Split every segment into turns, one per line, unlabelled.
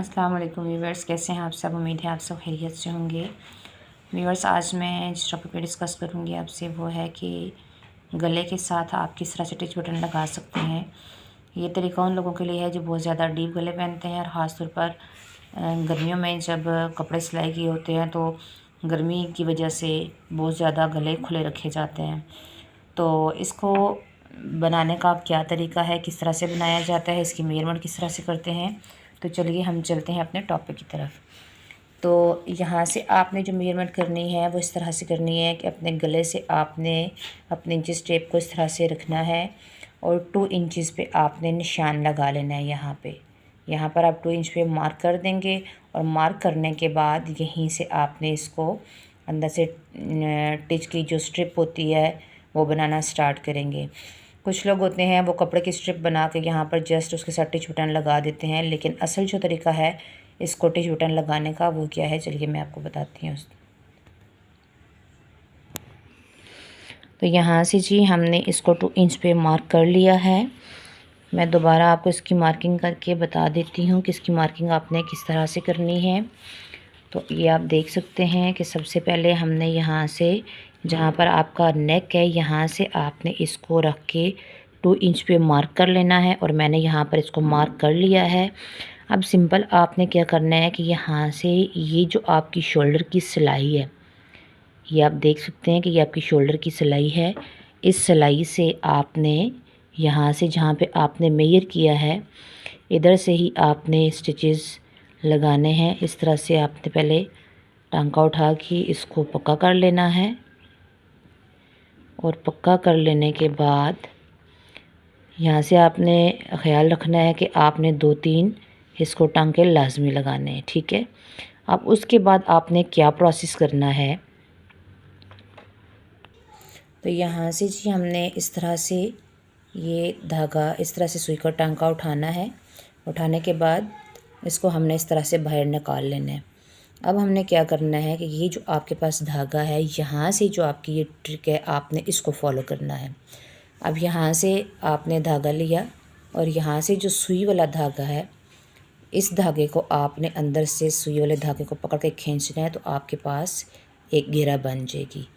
अस्सलाम वालेकुम व्यूवर्स, कैसे हैं आप सब। उम्मीद है आप सब खैरियत से होंगे। व्यूवर्स, आज मैं जिस टॉपिक पे डिस्कस करूंगी आपसे वो है कि गले के साथ आप किस तरह से टिच बटन लगा सकते हैं। ये तरीका उन लोगों के लिए है जो बहुत ज़्यादा डीप गले पहनते हैं और ख़ास तौर पर गर्मियों में जब कपड़े सिलाई किए होते हैं तो गर्मी की वजह से बहुत ज़्यादा गले खुले रखे जाते हैं। तो इसको बनाने का क्या तरीका है, किस तरह से बनाया जाता है, इसकी मेजरमेंट किस तरह से करते हैं, तो चलिए हम चलते हैं अपने टॉपिक की तरफ। तो यहाँ से आपने जो मेजरमेंट करनी है वो इस तरह से करनी है कि अपने गले से आपने अपने इंचेस टेप को इस तरह से रखना है और 2 इंचेस पे आपने निशान लगा लेना है। यहाँ पर आप 2 इंच पे मार्क कर देंगे और मार्क करने के बाद यहीं से आपने इसको अंदर से टिच की जो स्ट्रिप होती है वो बनाना स्टार्ट करेंगे। कुछ लोग होते हैं वो कपड़े की स्ट्रिप बना के यहाँ पर जस्ट उसके साथ टिच बटन लगा देते हैं, लेकिन असल जो तरीका है इसको टिच बटन लगाने का वो क्या है, चलिए मैं आपको बताती हूँ। तो यहाँ से जी हमने इसको 2 इंच पे मार्क कर लिया है। मैं दोबारा आपको इसकी मार्किंग करके बता देती हूँ कि इसकी मार्किंग आपने किस तरह से करनी है। तो ये आप देख सकते हैं कि सबसे पहले हमने यहाँ से जहाँ पर आपका नेक है यहाँ से आपने इसको रख के 2 इंच पे मार्क कर लेना है और मैंने यहाँ पर इसको मार्क कर लिया है। अब सिंपल आपने क्या करना है कि यहाँ से ये जो आपकी शोल्डर की सिलाई है, ये आप देख सकते हैं कि ये आपकी शोल्डर की सिलाई है। इस सिलाई से आपने यहाँ से जहाँ पे आपने मेजर किया है इधर से ही आपने स्टिचेस लगाने हैं। इस तरह से आपने पहले टांका उठा के इसको पक्का कर लेना है और पक्का कर लेने के बाद यहाँ से आपने ख़्याल रखना है कि आपने 2-3 इसको टांके लाजमी लगाने हैं, ठीक है। अब उसके बाद आपने क्या प्रोसेस करना है, तो यहाँ से जी हमने इस तरह से ये धागा इस तरह से सुई का टांका उठाना है। उठाने के बाद इसको हमने इस तरह से बाहर निकाल लेना है। अब हमने क्या करना है कि ये जो आपके पास धागा है यहाँ से जो आपकी ये ट्रिक है आपने इसको फॉलो करना है। अब यहाँ से आपने धागा लिया और यहाँ से जो सुई वाला धागा है इस धागे को आपने अंदर से सुई वाले धागे को पकड़ के खींचना है तो आपके पास एक घेरा बन जाएगी।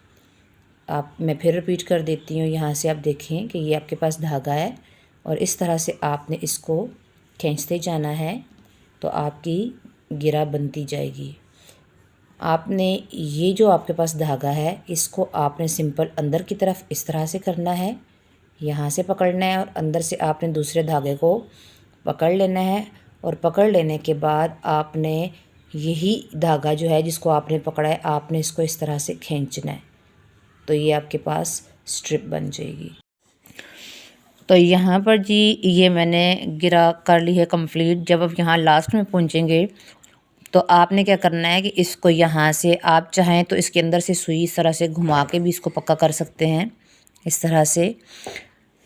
मैं फिर रिपीट कर देती हूँ। यहाँ से आप देखें कि ये आपके पास धागा है और इस तरह से आपने इसको खींचते जाना है तो आपकी घेरा बनती जाएगी। आपने ये जो आपके पास धागा है इसको आपने सिंपल अंदर की तरफ इस तरह से करना है, यहाँ से पकड़ना है और अंदर से आपने दूसरे धागे को पकड़ लेना है और पकड़ लेने के बाद आपने यही धागा जो है जिसको आपने पकड़ा है आपने इसको इस तरह से खींचना है तो ये आपके पास स्ट्रिप बन जाएगी। तो यहाँ पर जी ये मैंने गिरा कर ली है कंप्लीट। जब आप यहाँ लास्ट में पहुँचेंगे तो आपने क्या करना है कि इसको यहाँ से आप चाहें तो इसके अंदर से सुई इस तरह से घुमा के भी इसको पक्का कर सकते हैं। इस तरह से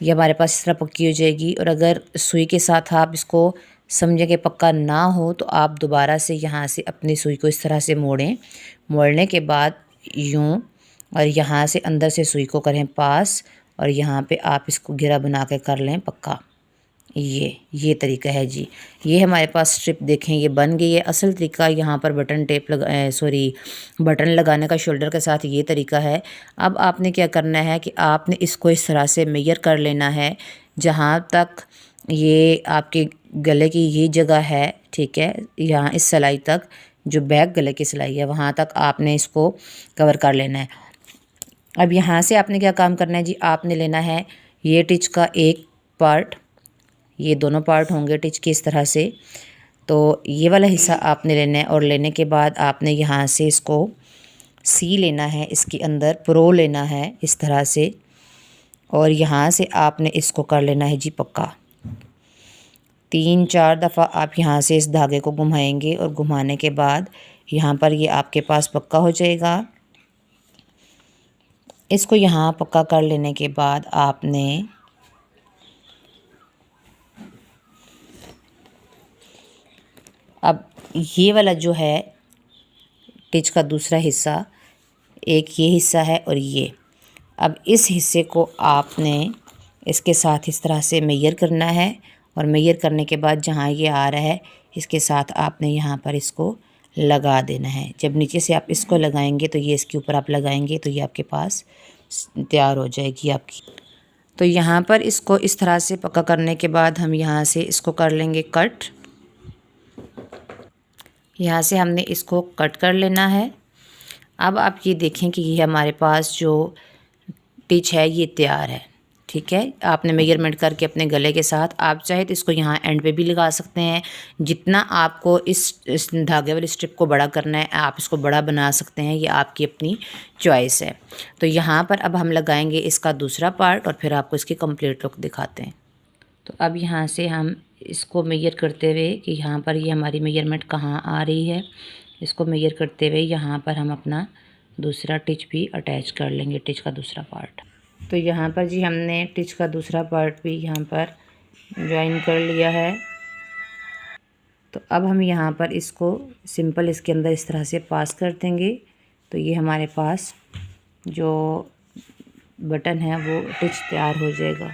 ये हमारे पास इस तरह पक्की हो जाएगी। और अगर सुई के साथ आप इसको समझें कि पक्का ना हो तो आप दोबारा से यहाँ से अपनी सुई को इस तरह से मोड़ें। मोड़ने के बाद यूँ और यहाँ से अंदर से सुई को करें पास और यहाँ पे आप इसको घेरा बना के कर लें पक्का। ये तरीका है जी। ये हमारे पास स्ट्रिप देखें ये बन गई है। असल तरीका यहाँ पर बटन लगाने का शोल्डर के साथ ये तरीका है। अब आपने क्या करना है कि आपने इसको इस तरह से मेजर कर लेना है जहाँ तक ये आपके गले की ये जगह है, ठीक है। यहाँ इस सिलाई तक जो बैक गले की सिलाई है वहाँ तक आपने इसको कवर कर लेना है। अब यहाँ से आपने क्या काम करना है जी, आपने लेना है ये टिच का एक पार्ट, ये दोनों पार्ट होंगे टिच के इस तरह से। तो ये वाला हिस्सा आपने लेना है और लेने के बाद आपने यहाँ से इसको सी लेना है, इसके अंदर प्रो लेना है इस तरह से और यहाँ से आपने इसको कर लेना है जी पक्का। 3-4 दफ़ा आप यहाँ से इस धागे को घुमाएंगे और घुमाने के बाद यहाँ पर ये आपके पास पक्का हो जाएगा। इसको यहाँ पक्का कर लेने के बाद आपने अब ये वाला जो है टिच का दूसरा हिस्सा, एक ये हिस्सा है और ये, अब इस हिस्से को आपने इसके साथ इस तरह से मेजर करना है और मेजर करने के बाद जहाँ ये आ रहा है इसके साथ आपने यहाँ पर इसको लगा देना है। जब नीचे से आप इसको लगाएंगे तो ये इसके ऊपर आप लगाएंगे तो ये आपके पास तैयार हो जाएगी आपकी। तो यहाँ पर इसको इस तरह से पक्का करने के बाद हम यहाँ से इसको कर लेंगे कट। यहाँ से हमने इसको कट कर लेना है। अब आप ये देखें कि ये हमारे पास जो टिच है ये तैयार है। ठीक है, आपने मेजरमेंट करके अपने गले के साथ, आप चाहे तो इसको यहाँ एंड पे भी लगा सकते हैं। जितना आपको इस धागे वाली स्ट्रिप को बड़ा करना है आप इसको बड़ा बना सकते हैं, ये आपकी अपनी चॉइस है। तो यहाँ पर अब हम लगाएंगे इसका दूसरा पार्ट और फिर आपको इसकी कंप्लीट लुक दिखाते हैं। तो अब यहाँ से हम इसको मेजर करते हुए कि यहाँ पर ये हमारी मेजरमेंट कहाँ आ रही है, इसको मेजर करते हुए यहाँ पर हम अपना दूसरा टिच भी अटैच कर लेंगे, टिच का दूसरा पार्ट। तो यहाँ पर जी हमने टिच का दूसरा पार्ट भी यहाँ पर ज्वाइन कर लिया है। तो अब हम यहाँ पर इसको सिंपल इसके अंदर इस तरह से पास कर देंगे। तो ये हमारे पास जो बटन है वो टिच तैयार हो जाएगा।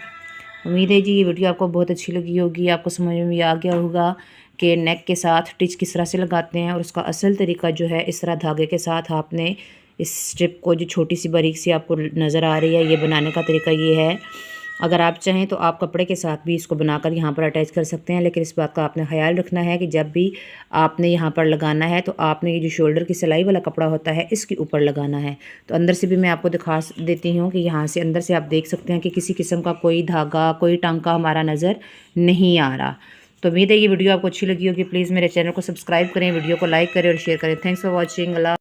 उम्मीद है जी ये वीडियो आपको बहुत अच्छी लगी होगी, आपको समझ में आ गया होगा कि नेक के साथ टिच किस तरह से लगाते हैं और उसका असल तरीका जो है इस तरह धागे के साथ आपने इस स्ट्रिप को जो छोटी सी बारीक सी आपको नज़र आ रही है ये बनाने का तरीका ये है। अगर आप चाहें तो आप कपड़े के साथ भी इसको बनाकर यहाँ पर अटैच कर सकते हैं, लेकिन इस बात का आपने ख्याल रखना है कि जब भी आपने यहाँ पर लगाना है तो आपने ये जो शोल्डर की सिलाई वाला कपड़ा होता है इसके ऊपर लगाना है। तो अंदर से भी मैं आपको दिखा देती हूँ कि यहाँ से अंदर से आप देख सकते हैं कि किसी किस्म का कोई धागा कोई टांका हमारा नज़र नहीं आ रहा। तो उम्मीद है ये वीडियो आपको अच्छी लगी होगी। प्लीज़ मेरे चैनल को सब्सक्राइब करें, वीडियो को लाइक करें और शेयर करें। Thanks for watching. अल्लाह।